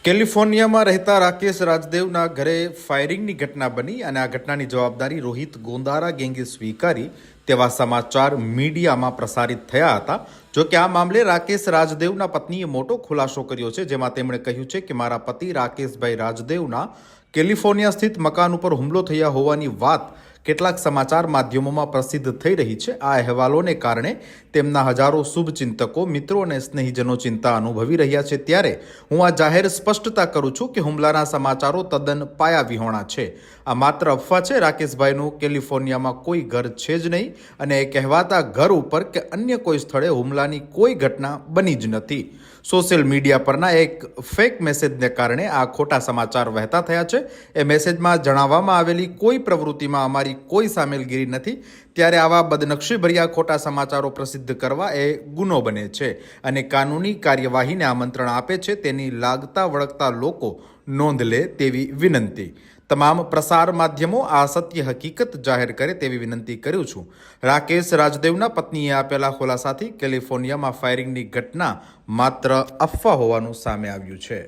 કેલિફોર્નિયામાં રહેતા રાકેશ રાજદેવના ઘરે ફાયરિંગની ઘટના બની અને આ ઘટનાની જવાબદારી રોહિત ગોંદારા ગેંગે સ્વીકારી તેવા સમાચાર મીડિયામાં પ્રસારિત થયા હતા. જોકે આ મામલે રાકેશ રાજદેવના પત્નીએ મોટો ખુલાસો કર્યો છે, જેમાં તેમણે કહ્યું છે કે મારા પતિ રાકેશભાઈ રાજદેવના કેલિફોર્નિયા સ્થિત મકાન ઉપર હુમલો થયા હોવાની વાત કેટલાક સમાચાર માધ્યમોમાં પ્રસિદ્ધ થઈ રહી છે. આ અહેવાલોને કારણે તેમના હજારો શુભચિંતકો, મિત્રો અને સ્નેહીજનો ચિંતા અનુભવી રહ્યા છે. ત્યારે હું આ જાહેર સ્પષ્ટતા કરું છું કે હુમલાના સમાચારો તદ્દન પાયાવિહોણા છે. આ માત્ર અફવા છે. રાકેશભાઈનું કેલિફોર્નિયામાં કોઈ ઘર છે જ નહીં અને કહેવાતા ઘર ઉપર કે અન્ય કોઈ સ્થળે હુમલાની કોઈ ઘટના બની જ નથી. સોશિયલ મીડિયા પરના એક ફેક મેસેજને કારણે આ ખોટા સમાચાર વહેતા થયા છે. એ મેસેજમાં જણાવવામાં આવેલી કોઈ પ્રવૃત્તિમાં અમારી કોઈ સામેલગીરી નથી. ત્યારે આવા બદનક્ષીભર્યા ખોટા સમાચારો પ્રસિદ્ધ કરવા એ ગુનો બને છે અને કાનૂની કાર્યવાહીને આમંત્રણ આપે છે. તેની લાગતા વળગતા લોકો નોંધ લે તેવી વિનંતી. તમામ પ્રસાર માધ્યમો આ સત્ય હકીકત જાહેર કરે તેવી વિનંતી કરું છું. રાકેશ રાજદેવના પત્નીએ આપેલા ખુલાસાથી કેલિફોર્નિયામાં ફાયરિંગની ઘટના માત્ર અફવા હોવાનું સામે આવ્યું છે.